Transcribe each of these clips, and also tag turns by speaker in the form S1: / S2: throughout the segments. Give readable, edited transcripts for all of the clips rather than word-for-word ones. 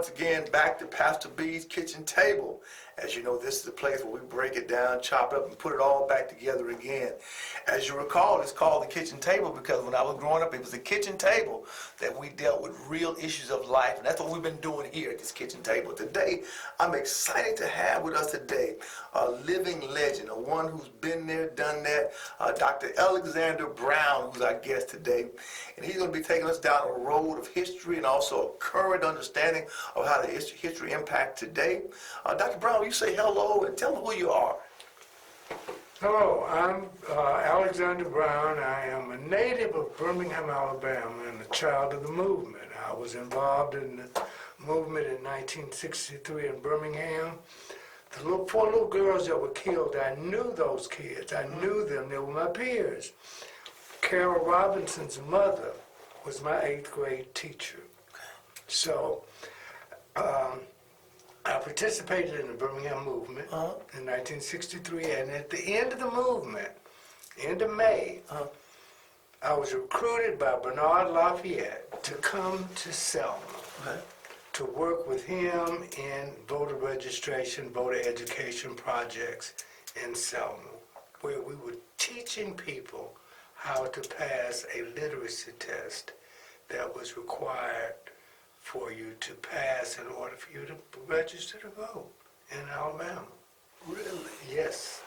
S1: once again back to Pastor B's kitchen table. As you know, this is the place where we break it down, chop it up, and put it all back together again. As you recall, it's called the kitchen table because when I was growing up, it was the kitchen table that we dealt with real issues of life, and that's what we've been doing here at this kitchen table. Today, I'm excited to have with us today a living legend, a one who's been there, done that, Dr. Alexander Brown, who's our guest today, and he's going to be taking us down a road of history and also a current understanding of how the history impacts today. Dr. Brown, you say hello and tell me who you are.
S2: Hello, I'm Alexander Brown. I am a native of Birmingham, Alabama, and a child of the movement. I was involved in the movement in 1963 in Birmingham. The four little girls that were killed, I knew those kids. I knew them. They were my peers. Carol Robinson's mother was my 8th grade teacher. So, I participated in the Birmingham movement in 1963, and at the end of the movement, end of May, I was recruited by Bernard Lafayette to come to Selma to work with him in voter registration, voter education projects in Selma, where we were teaching people how to pass a literacy test that was required for you to pass in order for you to register to vote in Alabama.
S1: Really?
S2: Yes,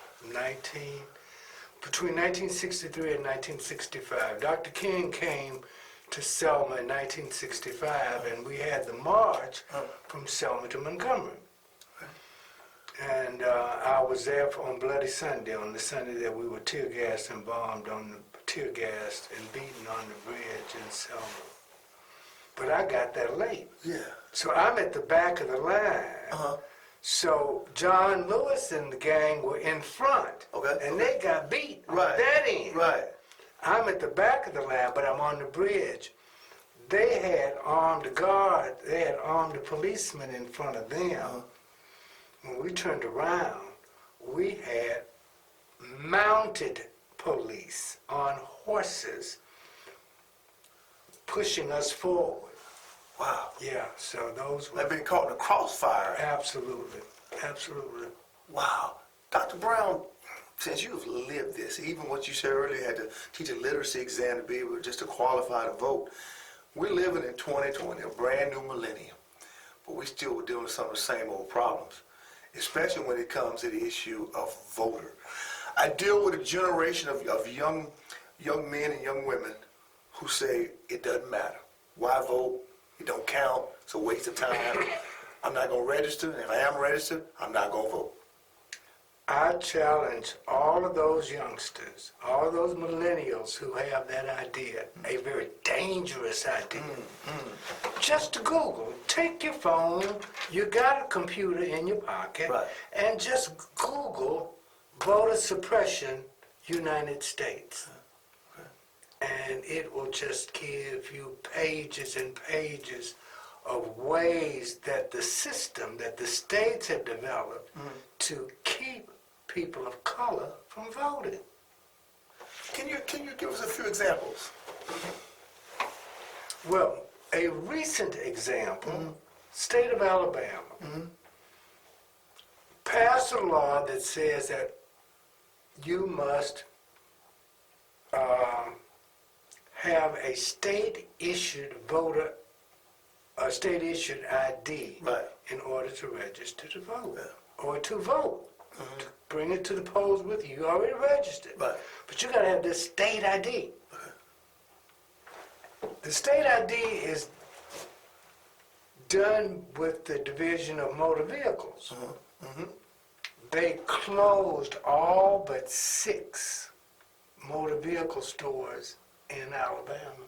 S2: between 1963 and 1965. Dr. King came to Selma in 1965, and we had the march from Selma to Montgomery. And I was there on Bloody Sunday, on the Sunday that we were tear gassed and bombed tear gassed and beaten on the bridge in Selma. But I got there late.
S1: Yeah.
S2: So I'm at the back of the line. So John Lewis and the gang were in front. And they got beat on that end.
S1: Right.
S2: I'm at the back of the line, but I'm on the bridge. They had armed guard. They had armed policemen in front of them. When we turned around, we had mounted police on horses pushing us forward.
S1: Wow.
S2: Yeah, so those were...
S1: They've been caught in a crossfire.
S2: Absolutely, absolutely.
S1: Wow. Dr. Brown, since you've lived this, even what you said earlier, you had to teach a literacy exam to be able just to qualify to vote. We're living in 2020, a brand new millennium, but we still dealing with some of the same old problems, especially when it comes to the issue of voter. I deal with a generation of young men and young women who say it doesn't matter. Why vote? It don't count. It's a waste of time. I'm not going to register. And if I am registered, I'm not going to vote.
S2: I challenge all of those youngsters, all of those millennials who have that idea, a very dangerous idea, just to Google. Take your phone, you got a computer in your pocket, and just Google voter suppression, United States. And it will just give you pages and pages of ways that the system, that the states have developed to keep people of color from voting.
S1: Can you give us a few examples?
S2: Well, a recent example, state of Alabama, passed a law that says that you must have a state-issued state-issued ID in order to register to vote, or to vote. To bring it to the polls with you. You already registered, but you got to have this state ID. The state ID is done with the Division of Motor Vehicles. They closed all but 6 motor vehicle stores in Alabama.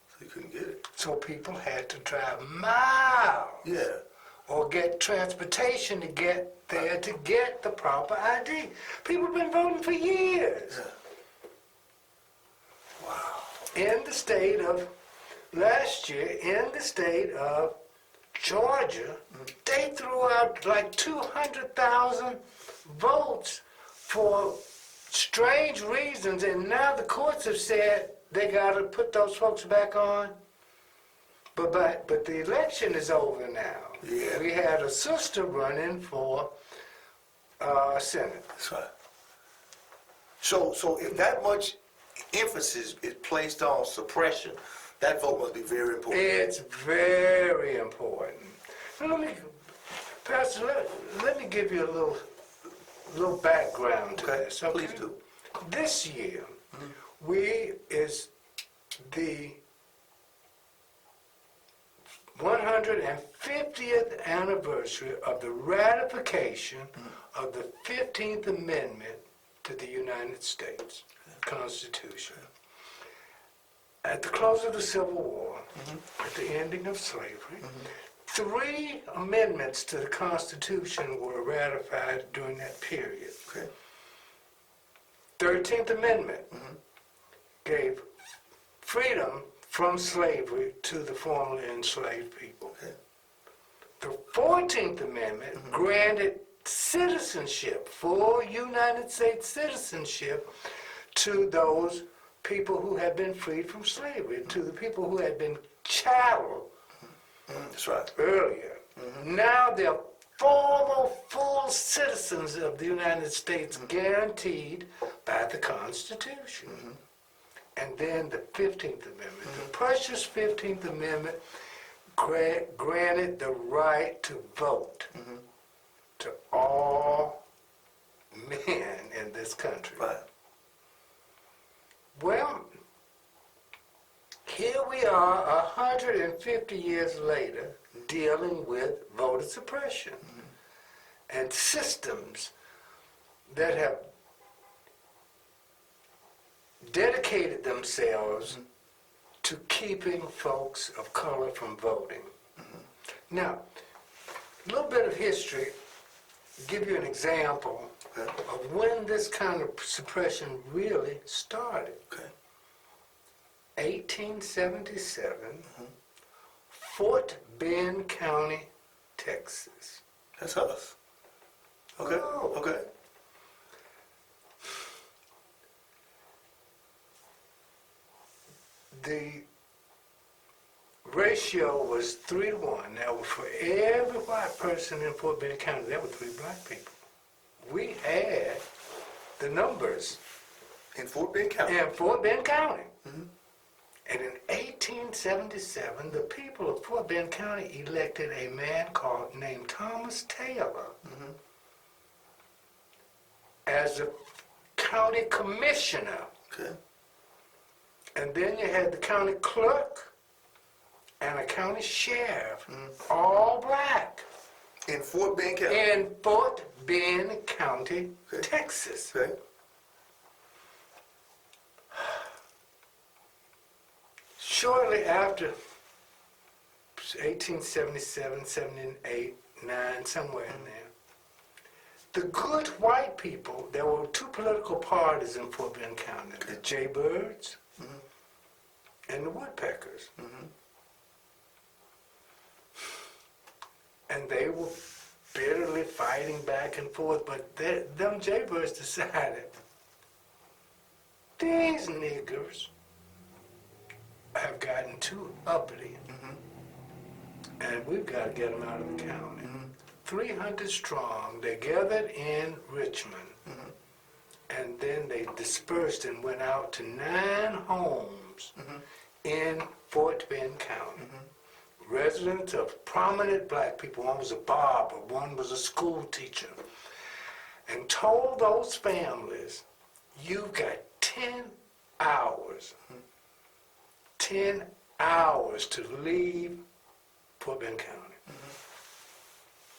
S1: So you couldn't get it.
S2: So people had to drive miles.
S1: Yeah.
S2: Or get transportation to get there to get the proper ID. People have been voting for years.
S1: Yeah. Wow.
S2: In the state of, last year, in the state of Georgia, they threw out like 200,000 votes for strange reasons, and now the courts have said they got to put those folks back on. But the election is over now.
S1: Yeah.
S2: We had a sister running for Senate.
S1: That's right. So if that much emphasis is placed on suppression, that vote must be very important.
S2: It's very important. Now, Pastor, let me give you a little background to
S1: Okay,
S2: this. Okay?
S1: please do.
S2: This year, we is the 150th anniversary of the ratification of the 15th Amendment to the United States Constitution. At the close of the Civil War, at the ending of slavery, 3 amendments to the Constitution were ratified during that period.
S1: Okay.
S2: 13th Amendment gave freedom from slavery to the formerly enslaved people.
S1: Okay.
S2: The 14th Amendment granted citizenship, full United States citizenship, to those people who had been freed from slavery, to the people who had been chattel
S1: That's right.
S2: earlier. Now they're formal, full citizens of the United States, guaranteed by the Constitution. And then the 15th Amendment, the precious 15th Amendment, granted the right to vote to all men in this country.
S1: Right.
S2: Well, here we are 150 years later dealing with voter suppression and systems that have dedicated themselves to keeping folks of color from voting. Now, a little bit of history, give you an example of when this kind of suppression really started.
S1: Okay.
S2: 1877, Fort Bend County, Texas.
S1: That's us. Okay.
S2: Oh.
S1: Okay.
S2: The ratio was 3-to-1. Now, for every white person in Fort Bend County, there were 3 black people. We had the numbers
S1: In Fort Bend County.
S2: in Fort Bend County. And in 1877, the people of Fort Bend County elected a man named Thomas Taylor as the county commissioner.
S1: Okay.
S2: And then you had the county clerk and a county sheriff, all black,
S1: In Fort Bend County.
S2: in Fort Bend County,
S1: Okay.
S2: Texas.
S1: Okay.
S2: Shortly after 1877, 78, 9, somewhere in there, the good white people, there were 2 political parties in Fort Bend County, the Jaybirds and the Woodpeckers. And they were bitterly fighting back and forth, but them Jaybirds decided, these niggers have gotten too uppity, and we've got to get them out of the county. 300 strong, they gathered in Richmond, and then they dispersed and went out to 9 homes in Fort Bend County. Residents of prominent black people, one was a barber, one was a school teacher, and told those families, you've got 10 hours 10 hours to leave Fort Bend County.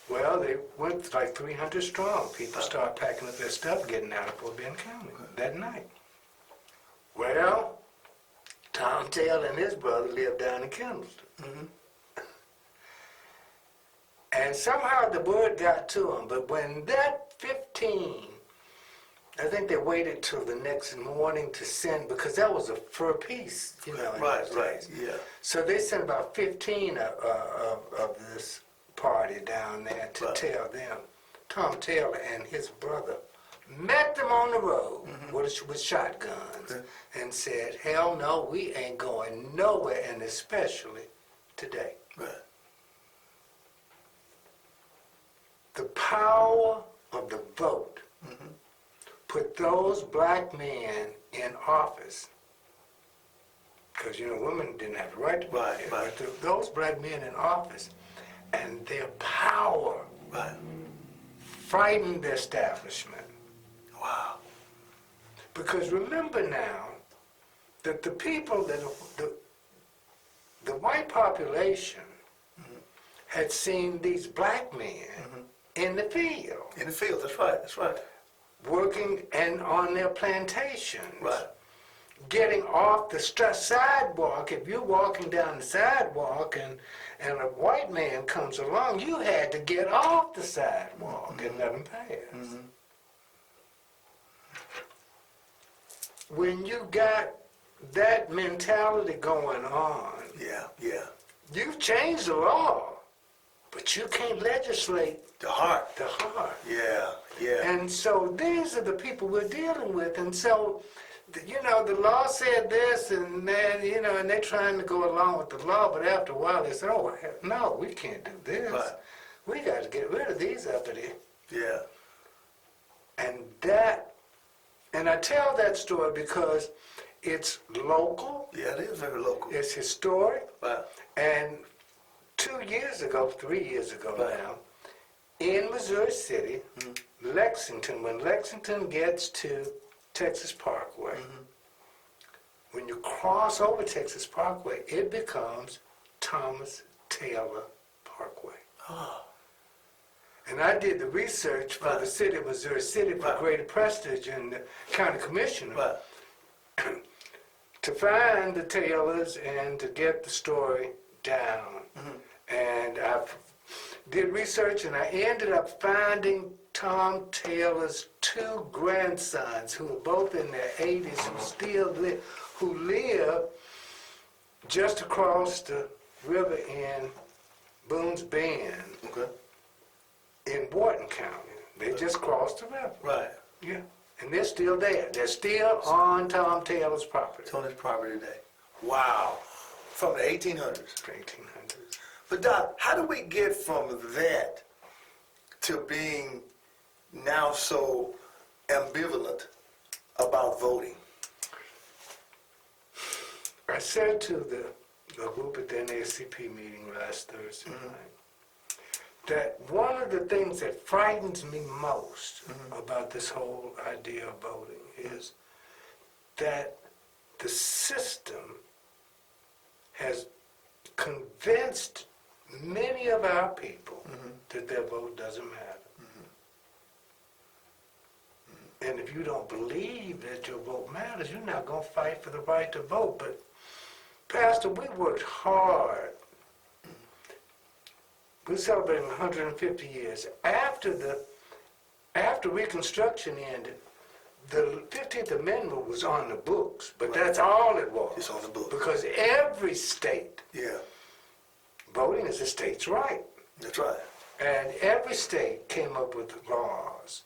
S2: Well, they went like 300 strong. People started packing up their stuff, getting out of Fort Bend County that night. Well, Tom Taylor and his brother lived down in Kendallston. And somehow the word got to them, but when that 15, I think they waited till the next morning to send, because that was a fur piece, you know. in
S1: Right,
S2: those
S1: right,
S2: days.
S1: yeah.
S2: So they sent about 15 of this party down there to
S1: Right.
S2: tell them. Tom Taylor and his brother met them on the road with shotguns and said, hell no, we ain't going nowhere, and especially today.
S1: Right.
S2: The power of the vote put those black men in office, because, you know, women didn't have the right to vote.
S1: Right, right.
S2: But those black men in office and their power
S1: Right.
S2: frightened the establishment.
S1: Wow.
S2: Because remember now that the people, the white population had seen these black men in the field,
S1: In the field, that's right, that's right.
S2: working and on their plantations,
S1: Right.
S2: getting off the sidewalk. If you're walking down the sidewalk and a white man comes along, you had to get off the sidewalk and let him pass. When you got that mentality going on,
S1: Yeah, yeah.
S2: you've changed the law, but you can't legislate
S1: The heart.
S2: the heart.
S1: Yeah, yeah.
S2: And so these are the people we're dealing with. And so, you know, the law said this, and then, you know, and they're trying to go along with the law, but after a while they said, oh, no, we can't do this.
S1: Right.
S2: We got to get rid of these uppity.
S1: Yeah.
S2: And I tell that story because it's local,
S1: Yeah, it is very local.
S2: it's historic,
S1: Right.
S2: and 3 years ago
S1: Right.
S2: now, in Missouri City, Lexington, when Lexington gets to Texas Parkway, when you cross over Texas Parkway, it becomes Thomas Taylor Parkway.
S1: Oh.
S2: And I did the research for the city of Missouri City for
S1: Right.
S2: Greater Prestige and the county commissioner
S1: Right.
S2: to find the Taylors and to get the story down. And I did research, and I ended up finding Tom Taylor's two grandsons, who are both in their 80s, who still live, who live just across the river in Boone's Bend
S1: Okay.
S2: in Wharton County. They just crossed the river.
S1: Right.
S2: Yeah. And they're still there. They're still on Tom Taylor's property.
S1: It's on his property today. Wow. From the 1800s.
S2: 1800s.
S1: But Doc, how do we get from that to being now so ambivalent about voting?
S2: I said to the group at the NAACP meeting last Thursday night that one of the things that frightens me most about this whole idea of voting is that the system has convinced many of our people that their vote doesn't matter. And if you don't believe that your vote matters, you're not going to fight for the right to vote. But, Pastor, we worked hard. We're celebrating 150 years. After Reconstruction ended, the 15th Amendment was on the books, but that's all it was.
S1: It's on the books.
S2: Because every state,
S1: Yeah,
S2: voting is a state's right.
S1: that's right.
S2: And every state came up with laws.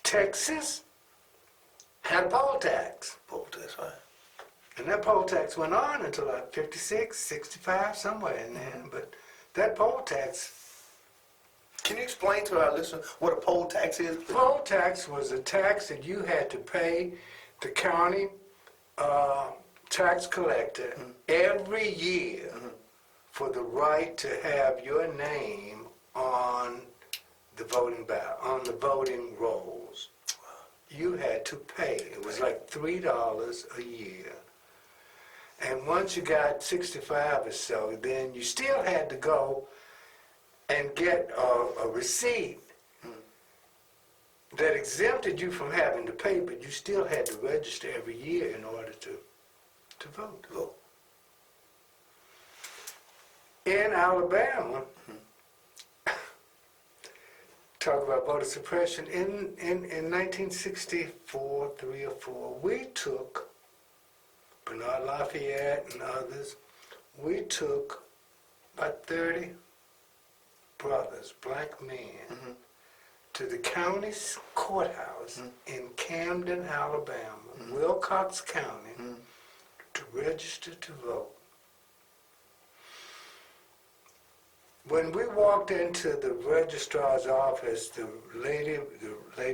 S2: Texas had a poll tax.
S1: Oh, that's right.
S2: And that poll tax went on until like 56, 65, somewhere in there. But that poll tax,
S1: Can you explain to our listeners what a poll tax is? please?
S2: poll tax was a tax that you had to pay the county tax collector every year for the right to have your name on the voting ballot, on the voting rolls. You had to pay. It was like $3 a year. And once you got 65 or so, then you still had to go and get a receipt that exempted you from having to pay, but you still had to register every year in order to vote.
S1: Vote.
S2: In Alabama, talk about voter suppression, in 1964, 3 or 4, we took, Bernard Lafayette and others, we took about 30 brothers, black men, to the county courthouse in Camden, Alabama, Wilcox County, to register to vote. When we walked into the registrar's office, the lady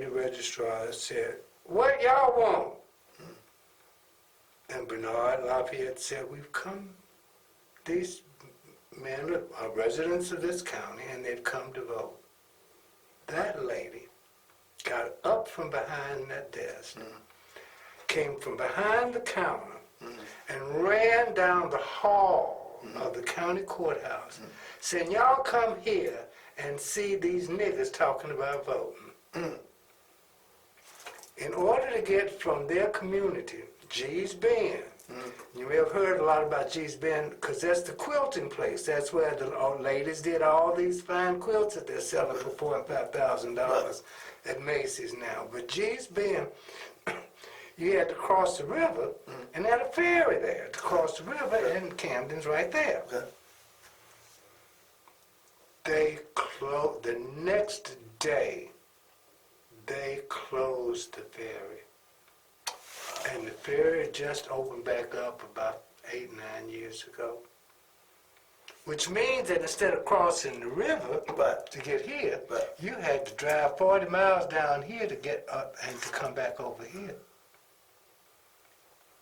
S2: registrar said, "What y'all want?" And Bernard Lafayette said, "We've come, these men are residents of this county and they've come to vote." That lady got up from behind that desk, came from behind the counter, and ran down the hall of the county courthouse, saying, "Y'all come here and see these niggas talking about voting." In order to get from their community, G's Bend, you may have heard a lot about G's Bend because that's the quilting place. That's where the old ladies did all these fine quilts that they're selling for $4,000 and $5,000 at Macy's now. But G's Bend, you had to cross the river, and they had a ferry there to cross the river, and Camden's right there.
S1: Okay.
S2: They closed, the next day, they closed the ferry. And the ferry just opened back up about 8, 9 years ago. Which means that instead of crossing the river to get here, you had to drive 40 miles down here to get up and to come back over here.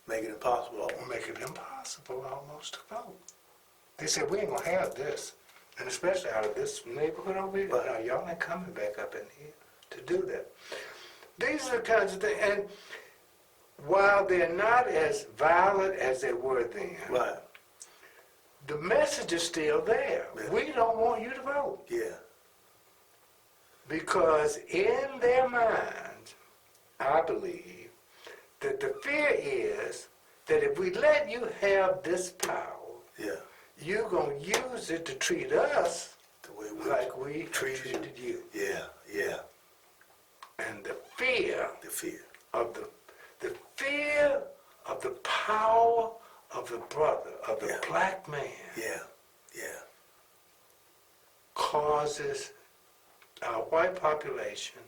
S1: Make it impossible.
S2: Make it impossible almost to vote. They said, "We ain't gonna have this." And especially out of this neighborhood over here, no, y'all ain't coming back up in here to do that. These are the kinds of things, and while they're not as violent as they were then, the message is still there.
S1: Yeah.
S2: We don't want you to vote.
S1: Yeah.
S2: Because in their minds, I believe, that the fear is that if we let you have this power, you're going to use it to treat us
S1: the way
S2: like we treated you.
S1: Yeah, yeah.
S2: And the fear of the fear of the power of the brother, of the black man, causes our white population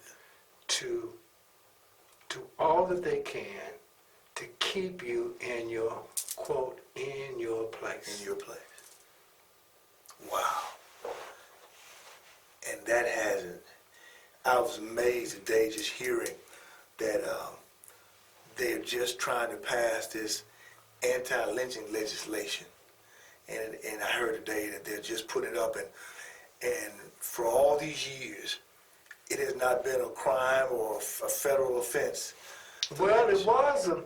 S2: to do all that they can to keep you in your, quote, in your place.
S1: In your place. Wow. And that hasn't, I was amazed today just hearing that they're just trying to pass this anti-lynching legislation. And I heard today that they're just putting it up, and for all these years, it has not been a crime or a federal offense.
S2: Well, it was a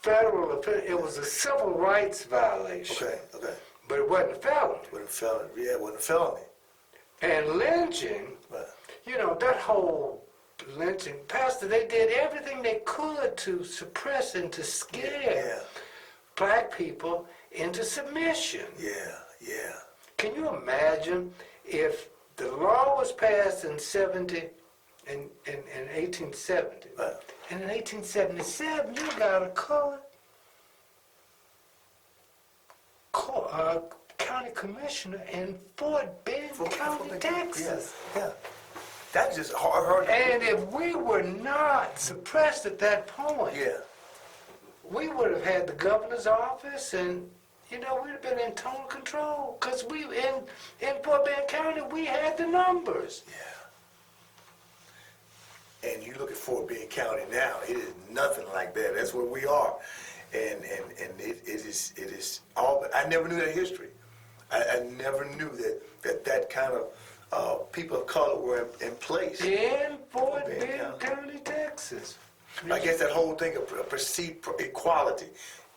S2: federal offense. It was a civil rights violation.
S1: Okay.
S2: But it wasn't a felony.
S1: It wasn't a felony.
S2: And lynching, you know, that whole lynching, Pastor, they did everything they could to suppress and to scare black people into submission.
S1: Yeah.
S2: Can you imagine if the law was passed in 1870, and in 1877 you got a county commissioner in Fort Bend County, Texas.
S1: Yeah. That's just hard.
S2: And if we were not suppressed at that point, we would have had the governor's office, and you know, we'd have been in total control, because we in Fort Bend County we had the numbers.
S1: And you look at Fort Bend County now, it is nothing like that. That's where we are. And it is all, I never knew that history. I never knew that kind of people of color were in place.
S2: In Fort Bend County, Texas.
S1: I guess that whole thing of perceived equality.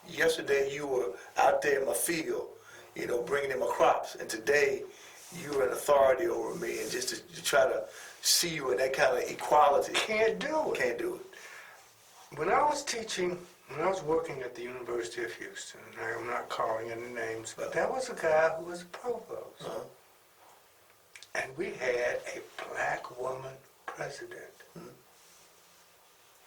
S1: Yesterday you were out there in my field, you know, bringing in my crops, and today you're an authority over me, and just to try to see you in that kind of equality.
S2: Can't do it.
S1: Can't do it.
S2: When I was teaching, when I was working at the University of Houston, and I'm not calling any names, but there was a guy who was a provost. And we had a black woman president.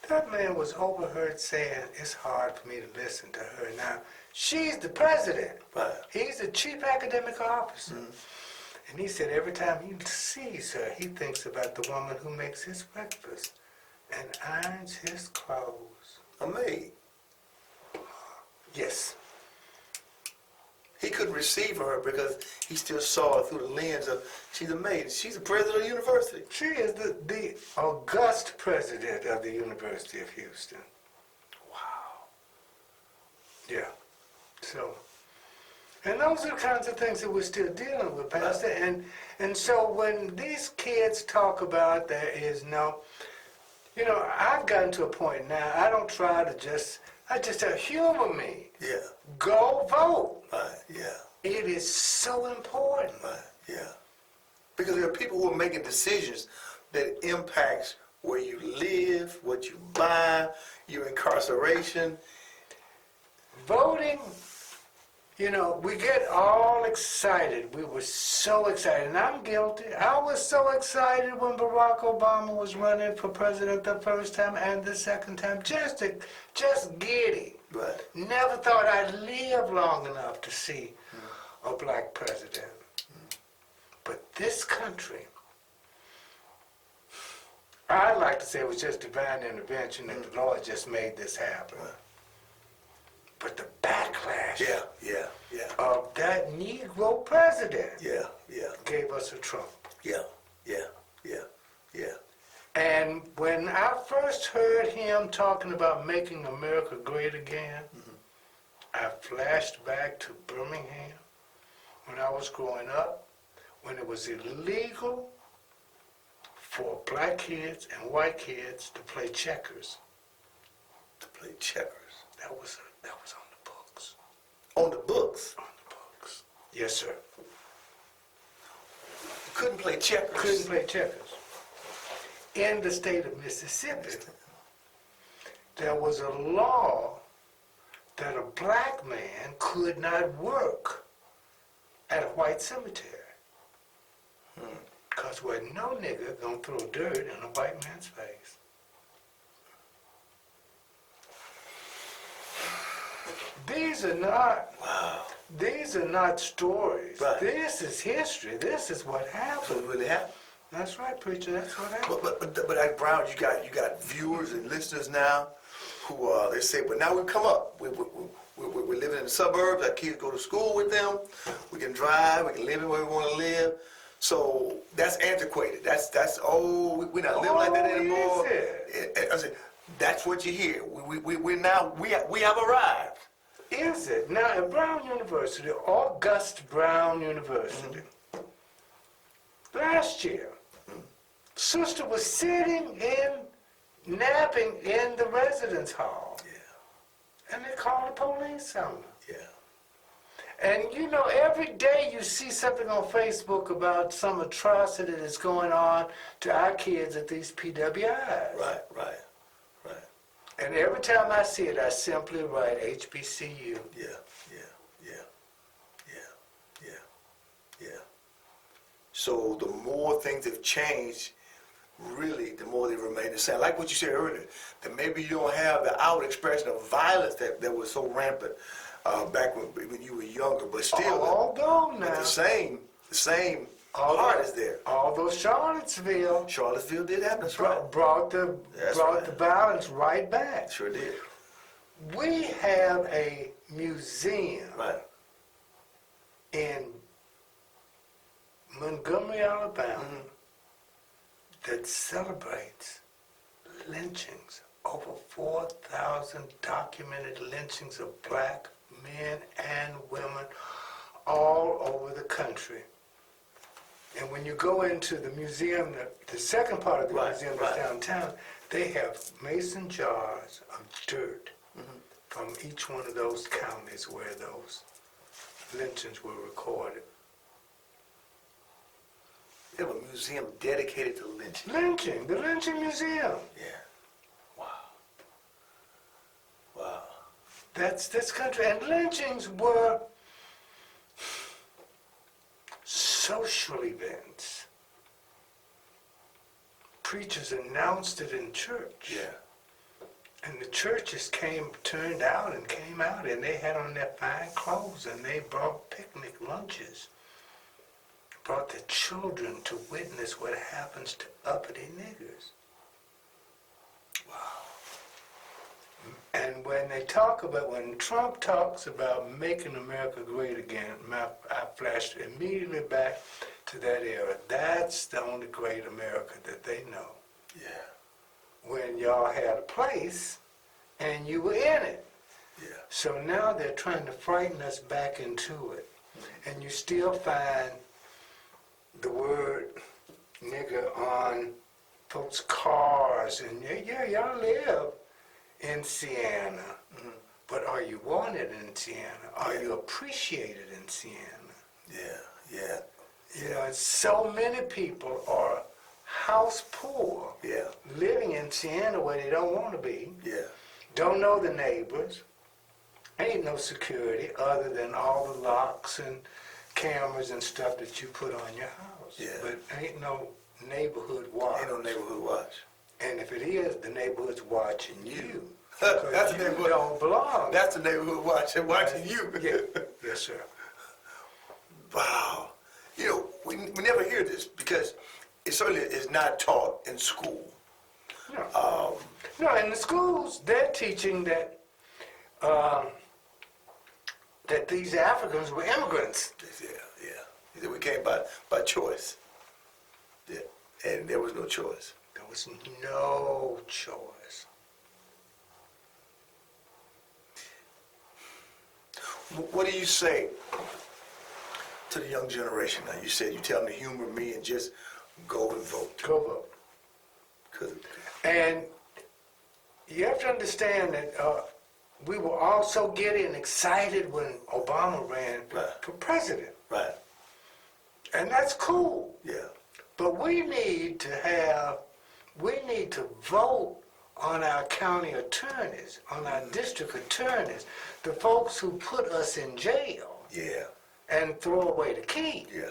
S2: That man was overheard saying, "It's hard for me to listen to her now. She's the president. He's the chief academic officer." And he said every time he sees her, he thinks about the woman who makes his breakfast and irons his clothes.
S1: A maid.
S2: Yes.
S1: He couldn't receive her because he still saw her through the lens of, she's a maid. She's the president of the university.
S2: She is the august president of the University of Houston.
S1: Wow.
S2: Yeah. So, and those are the kinds of things that we're still dealing with, Pastor. And so when these kids talk about there is no, I've gotten to a point now, I don't try to I just tell, humor me.
S1: Yeah.
S2: Go vote.
S1: Right. Yeah.
S2: It is so important.
S1: Right. Yeah. Because there are people who are making decisions that impacts where you live, what you buy, your incarceration.
S2: Voting, we get all excited. We were so excited, and I'm guilty. I was so excited when Barack Obama was running for president the first time and the second time, just giddy.
S1: Right.
S2: Never thought I'd live long enough to see a black president. But this country, I'd like to say it was just divine intervention that the Lord just made this happen.
S1: Right.
S2: But the backlash
S1: Yeah.
S2: of that Negro president
S1: Yeah.
S2: gave us a Trump.
S1: Yeah.
S2: And when I first heard him talking about making America great again, I flashed back to Birmingham when I was growing up, when it was illegal for black kids and white kids to play checkers.
S1: To play checkers.
S2: That was on the books.
S1: On the books.
S2: On the books. Yes, sir.
S1: Couldn't play checkers.
S2: Couldn't play checkers. In the state of Mississippi, there was a law that a black man could not work at a white cemetery. Because wasn't no nigga gonna throw dirt in a white man's face. These are not stories.
S1: Right.
S2: This is history. This is what
S1: So
S2: happened.
S1: it really happened.
S2: That's right, preacher. That's what happened.
S1: But like Brown, you got viewers and listeners now who they say, but now we've come up. We're living in the suburbs. Our kids go to school with them. We can drive. We can live where we want to live. So that's antiquated. We're not living like that anymore. I said, that's what you hear. We have arrived.
S2: Is it? Now, at Brown University, August Brown University, last year, sister was napping in the residence hall.
S1: Yeah.
S2: And they called the police on her.
S1: Yeah.
S2: And every day you see something on Facebook about some atrocity that's going on to our kids at these PWIs.
S1: Right.
S2: And every time I see it, I simply write HBCU.
S1: Yeah. So the more things have changed, really, the more they remain the same. Like what you said earlier, that maybe you don't have the outward expression of violence that was so rampant back when you were younger, but still,
S2: All gone now.
S1: but the same heart is there.
S2: Although Charlottesville
S1: Did happen. That's right.
S2: brought the violence right back.
S1: Sure did.
S2: We have a museum
S1: Right.
S2: in Montgomery, Alabama, that celebrates lynchings. Over 4,000 documented lynchings of black men and women all over the country. And when you go into the museum, the second part of the museum that's downtown, they have mason jars of dirt from each one of those counties where those lynchings were recorded.
S1: They have a museum dedicated to lynching.
S2: Lynching, the Lynching Museum.
S1: Yeah. Wow.
S2: That's this country. And lynchings were social events. Preachers announced it in church.
S1: Yeah.
S2: And the churches turned out, and they had on their fine clothes, and they brought picnic lunches. Brought the children to witness what happens to uppity niggers.
S1: Wow.
S2: And when Trump talks about making America great again, I flashed immediately back to that era. That's the only great America that they know.
S1: Yeah.
S2: When y'all had a place and you were in it.
S1: Yeah.
S2: So now they're trying to frighten us back into it. And you still find the word nigger on folks' cars. And yeah, y'all live in Siena. But are you wanted in Siena? Are you appreciated in Siena?
S1: Yeah.
S2: You know, and so many people are house poor,
S1: Yeah.
S2: living in Siena where they don't want to be,
S1: Yeah.
S2: don't know the neighbors, ain't no security other than all the locks and cameras and stuff that you put on your house.
S1: Yeah.
S2: But ain't no neighborhood watch.
S1: Ain't no neighborhood watch.
S2: And if it is, the neighborhood's watching you.
S1: That's the
S2: You
S1: neighborhood.
S2: don't belong.
S1: That's the neighborhood watching you.
S2: Yeah. Yes, sir.
S1: Wow. You know, we never hear this because it certainly is not taught in school.
S2: No. No, in the schools, they're teaching that that these Africans were immigrants.
S1: Yeah. We came by choice. Yeah. And there was no choice.
S2: There was no choice.
S1: What do you say to the young generation now? You said you tell them to humor me and just go and vote.
S2: Go vote.
S1: 'Cause-
S2: And you have to understand that we were all so giddy and excited when Obama ran
S1: Right.
S2: for president.
S1: Right.
S2: And that's cool.
S1: Yeah.
S2: But we need to vote on our county attorneys, on our district attorneys, the folks who put us in jail
S1: Yeah.
S2: and throw away the key.
S1: Yeah.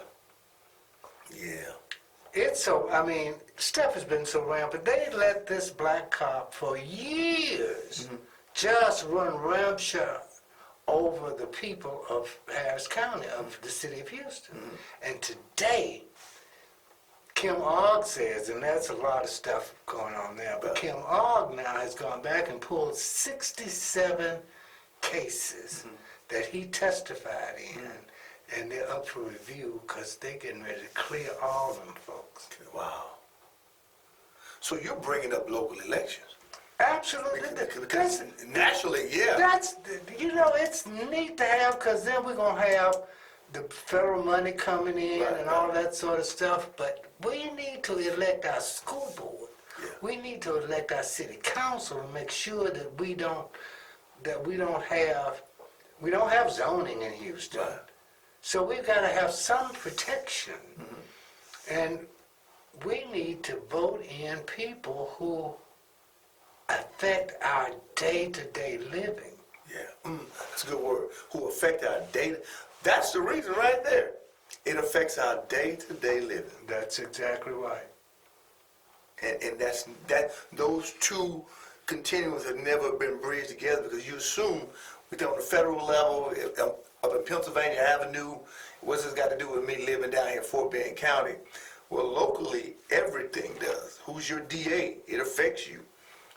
S1: Yeah.
S2: It's so, I mean, stuff has been so rampant. They let this black cop for years just run ramshot over the people of Harris County, of the city of Houston. And today, Kim Ogg says, and that's a lot of stuff going on there, but Kim Ogg now has gone back and pulled 67 cases that he testified in, and they're up for review because they're getting ready to clear all them folks.
S1: Wow. So you're bringing up local elections.
S2: Absolutely.
S1: Because nationally, yeah.
S2: That's, you know, it's neat to have because then we're going to have the federal money coming in
S1: Right,
S2: and all
S1: right.
S2: that sort of stuff, but we need to elect our school board.
S1: Yeah.
S2: We need to elect our city council and make sure that we don't have zoning in Houston.
S1: Right.
S2: So we've got to have some protection. And we need to vote in people who affect our day-to-day living.
S1: Yeah. That's a good word. Who affect our data. That's the reason right there. It affects our day-to-day living.
S2: That's exactly right.
S1: And those two continuums have never been bridged together because you assume on the federal level, up in Pennsylvania Avenue, what's this got to do with me living down here in Fort Bend County? Well, locally, everything does. Who's your DA? It affects you.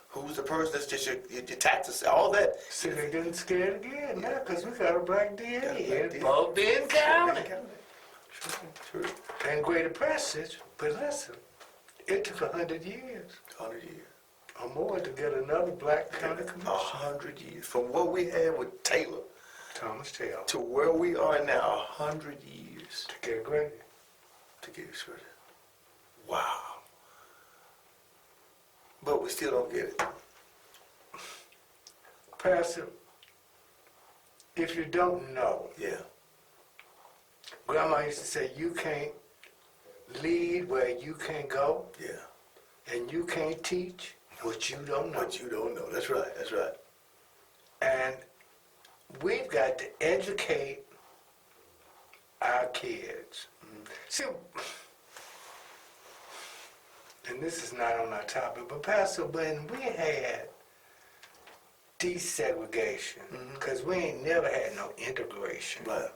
S1: Who's the person that's just your taxes, all that.
S2: See, they're getting scared again now because we got a black DA in
S1: DA.
S2: Fort Bend County.
S1: True.
S2: And Greater Prestige, but listen, it took 100 years
S1: 100 years.
S2: or more to get another black county commissioner.
S1: 100 years. From what we had with Taylor
S2: Thomas Taylor.
S1: to where we are now, 100 years
S2: To get Grady.
S1: to get it started. Wow. But we still don't get it.
S2: Pastor, if you don't know,
S1: Yeah.
S2: Grandma used to say, you can't lead where you can't go,
S1: Yeah.
S2: and you can't teach what you don't know.
S1: But you don't know. That's right. That's right.
S2: And we've got to educate our kids. See, and this is not on our topic, but Pastor, when we had desegregation, because we ain't never had no integration,
S1: Right.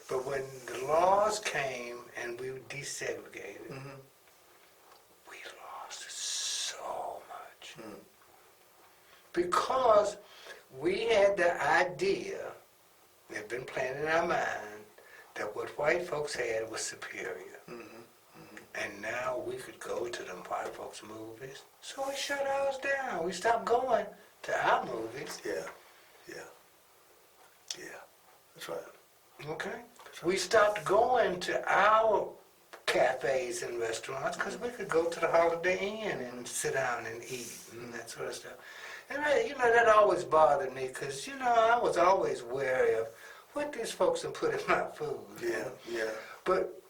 S2: but when the laws came and we desegregated, we lost so much. because we had the idea, it had been planted in our mind, that what white folks had was superior. And now we could go to them white folks' movies. So we shut ours down. We stopped going to our movies.
S1: Yeah. That's right.
S2: Okay? We stopped going to our cafes and restaurants because we could go to the Holiday Inn and sit down and eat and that sort of stuff. And that always bothered me because, I was always wary of what these folks have put in my food.
S1: Yeah.
S2: But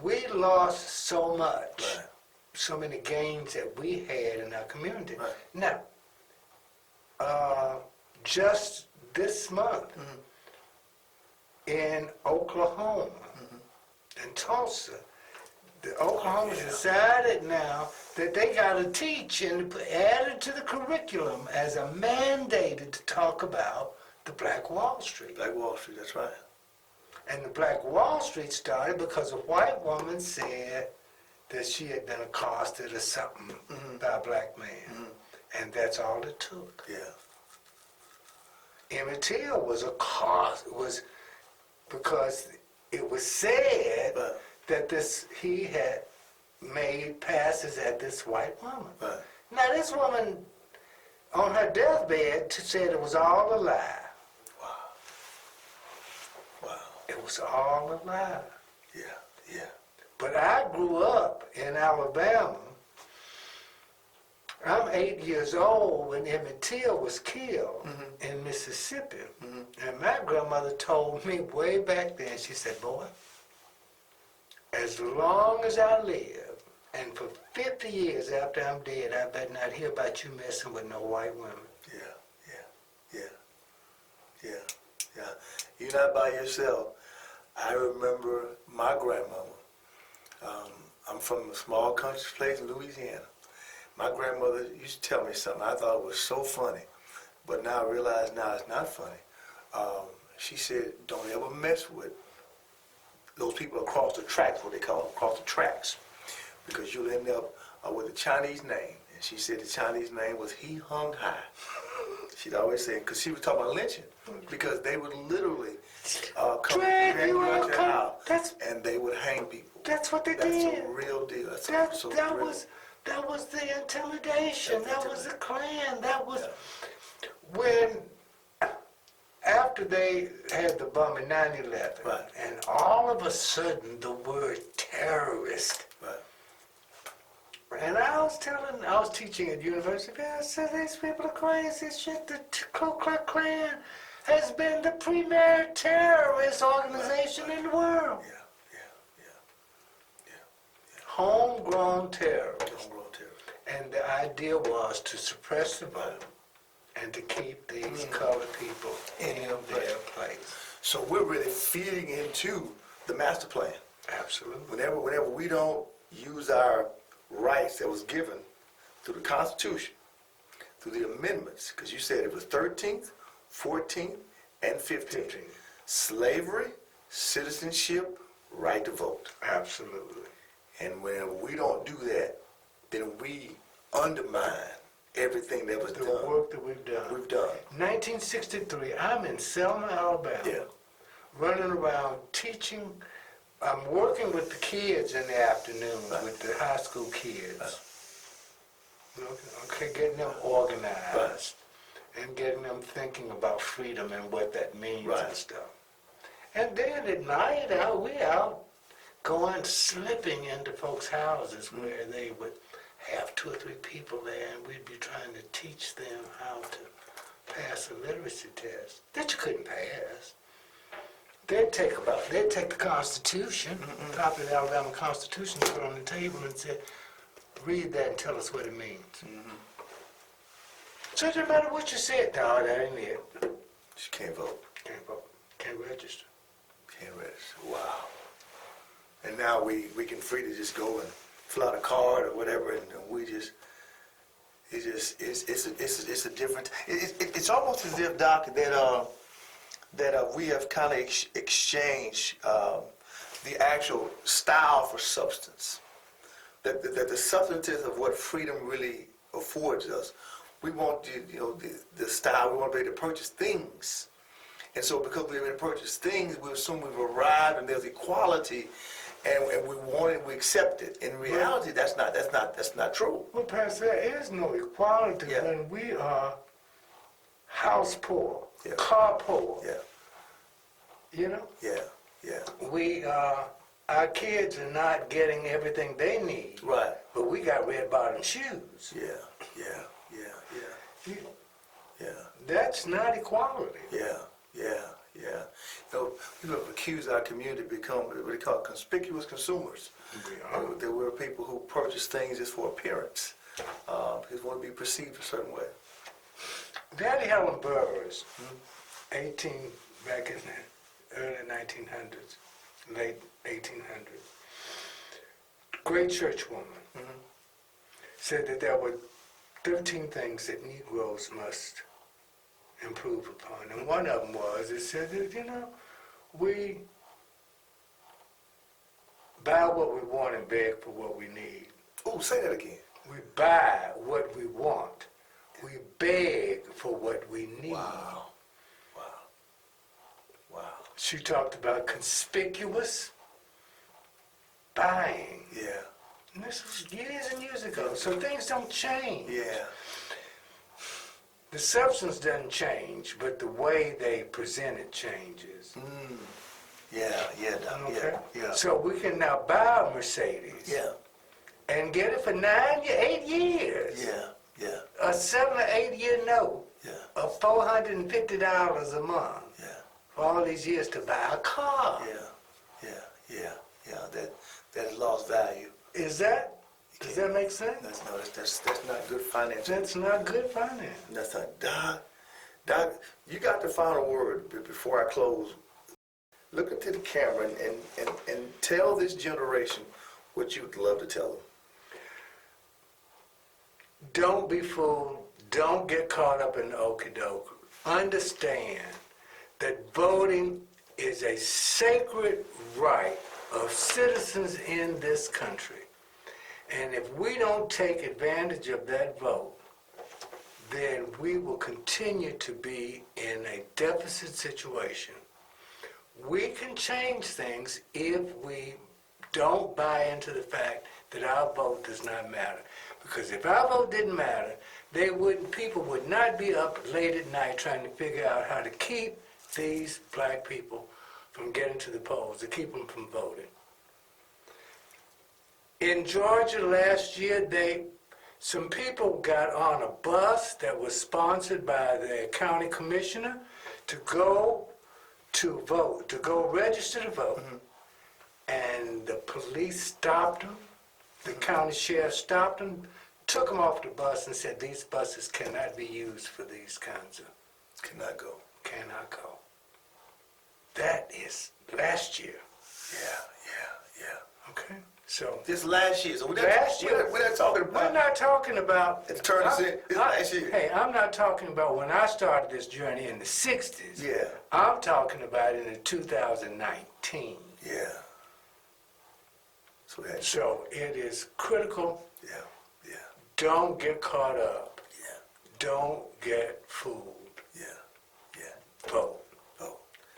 S2: we lost so much,
S1: Right.
S2: so many gains that we had in our community.
S1: Right.
S2: Now, just this month, in Oklahoma, in Tulsa, the Oklahomans decided now that they got to teach and add it to the curriculum as a mandated to talk about the Black Wall Street.
S1: Black Wall Street, that's right.
S2: And the Black Wall Street started because a white woman said that she had been accosted or something by a black man. And that's all it took.
S1: Yeah.
S2: Emmett Till was because it was said
S1: Right.
S2: that he had made passes at this white woman.
S1: Right.
S2: Now this woman, on her deathbed, said it was all a lie.
S1: Wow.
S2: It was all a lie.
S1: Yeah.
S2: But I grew up in Alabama. I'm 8 years old when Emmett Till was killed in Mississippi. And my grandmother told me way back then, she said, boy, as long as I live, and for 50 years after I'm dead, I better not hear about you messing with no white women.
S1: Yeah. You're not by yourself. I remember my grandmother. I'm from a small country place in Louisiana. My grandmother used to tell me something I thought was so funny, but now I realize now it's not funny. She said, don't ever mess with those people across the tracks, what they call them, across the tracks, because you'll end up with a Chinese name. And she said the Chinese name was He Hung Hai. She'd always say, because she was talking about lynching, because they would literally come drag you out your house, and they would hang people.
S2: That's what they
S1: That's
S2: did.
S1: a real deal. That's
S2: That was the intimidation. That was the Klan. That was when, after they had the bomb in 9/11,
S1: Right.
S2: and all of a sudden the word terrorist.
S1: Right.
S2: And I was teaching at university. I said, these people are crazy. Shit, the Ku Klux Klan has been the premier terrorist organization in the world.
S1: Yeah.
S2: Homegrown terrorists.
S1: Homegrown terrorists.
S2: And the idea was to suppress the vote and to keep these colored people in their place.
S1: So we're really feeding into the master plan.
S2: Absolutely.
S1: Whenever we don't use our rights that was given through the Constitution, through the amendments, because you said it was 13th, 14th, and 15th. Slavery, citizenship, right to vote.
S2: Absolutely.
S1: And whenever we don't do that, then we undermine everything that was
S2: The
S1: done.
S2: work that we've done. 1963, I'm in Selma, Alabama, running around teaching. I'm working with the kids in the afternoon, with the high school kids. Okay, getting them organized and getting them thinking about freedom and what that means and stuff. And then at night, we out going, slipping into folks' houses where they would have 2 or 3 people there, and we'd be trying to teach them how to pass a literacy test that you couldn't pass. They'd take the Constitution, copy of the Alabama Constitution, put it on the table and say, read that and tell us what it means. So it doesn't matter what you said. No, that ain't it.
S1: She can't vote.
S2: Can't vote. Can't register.
S1: Can't register. Wow. And now we can freely just go and fill out a card or whatever, and we just, it's a different, it's almost as if, Doc, that we have kind of exchanged the actual style for substance. That the substances of what freedom really affords us, We want the style. We want to be able to purchase things. And so because we're able to purchase things, we assume we've arrived and there's equality, and we want it, we accept it. In reality, that's not true.
S2: Well, Pastor, there is no equality
S1: Yeah.
S2: when we are house poor,
S1: Yeah.
S2: car poor.
S1: Yeah,
S2: You know,
S1: yeah.
S2: our kids are not getting everything they need,
S1: Right.
S2: but we got red bottom shoes.
S1: Yeah.
S2: You-
S1: Yeah.
S2: That's not equality.
S1: Yeah. People have accused our community of become what they call conspicuous consumers. That we're people who purchase things just for appearance, because we want to be perceived a certain way.
S2: Daddy Helen Burroughs, back in the early 1900s, late 1800s, great church woman, said that there were 13 things that Negroes must improve upon. And one of them was, it said that, we buy what we want and beg for what we need.
S1: Oh, say that again.
S2: We buy what we want. We beg for what we need.
S1: Wow.
S2: She talked about conspicuous buying.
S1: Yeah.
S2: And this was years and years ago. So things don't change.
S1: Yeah.
S2: The substance doesn't change, but the way they present it changes.
S1: Doc.
S2: Okay?
S1: Yeah.
S2: So we can now buy a Mercedes
S1: Yeah.
S2: and get it for 8 years.
S1: Yeah.
S2: A 7 or 8 year note
S1: Yeah.
S2: of $450 a month
S1: Yeah.
S2: for all these years to buy a car.
S1: Yeah. That has lost value.
S2: Does that make sense?
S1: That's not good financing.
S2: That's not good finance.
S1: That's not, Doc, you got the final word before I close. Look into the camera and tell this generation what you would love to tell them.
S2: Don't be fooled. Don't get caught up in the okie doke. Understand that voting is a sacred right of citizens in this country. And if we don't take advantage of that vote, then we will continue to be in a deficit situation. We can change things if we don't buy into the fact that our vote does not matter. Because if our vote didn't matter, people would not be up late at night trying to figure out how to keep these black people from getting to the polls, to keep them from voting. In Georgia last year, some people got on a bus that was sponsored by the county commissioner to go to vote, to go register to vote. And the police stopped them. The county sheriff stopped them, took them off the bus and said, these buses cannot be used for these kinds of...
S1: Cannot go.
S2: Cannot go. That is last year.
S1: Yeah.
S2: Okay? So...
S1: This last year. So we're not talking about...
S2: We're not talking about...
S1: It's turned us in. This last year.
S2: Hey, I'm not talking about when I started this journey in the 60s.
S1: Yeah.
S2: I'm talking about it in 2019.
S1: Yeah.
S2: So it is critical.
S1: Yeah.
S2: Don't get caught up.
S1: Yeah.
S2: Don't get fooled.
S1: Yeah.
S2: Vote.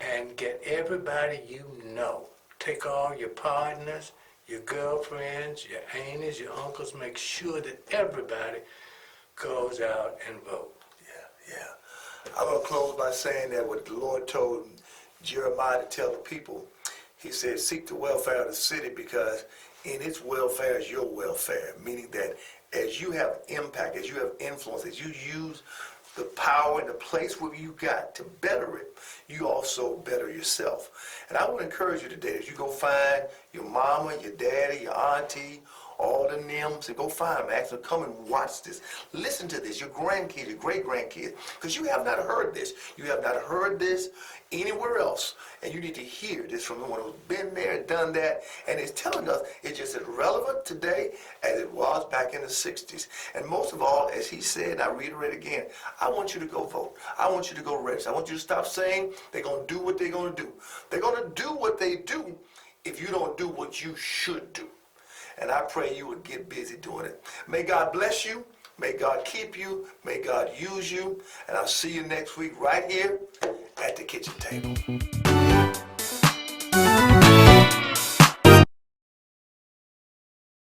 S2: And get everybody you know. Take all your partners, your girlfriends, your aunties, your uncles. Make sure that everybody goes out and vote.
S1: Yeah. I'm going to close by saying that what the Lord told Jeremiah to tell the people, he said, seek the welfare of the city because in its welfare is your welfare, meaning that as you have impact, as you have influence, as you use the power and the place where you got to better it, you also better yourself. And I would encourage you today, as you go find your mama, your daddy, your auntie, all the NIMs, and go find them. Ask them to come and watch this. Listen to this, your grandkids, your great-grandkids, because you have not heard this. You have not heard this anywhere else. And you need to hear this from the one who's been there, done that, and it's telling us it's just as relevant today as it was back in the 60s. And most of all, as he said, and I reiterate again, I want you to go vote. I want you to go register. I want you to stop saying they're going to do what they're going to do. They're going to do what they do if you don't do what you should do. And I pray you would get busy doing it. May God bless you. May God keep you. May God use you. And I'll see you next week right here at the kitchen table.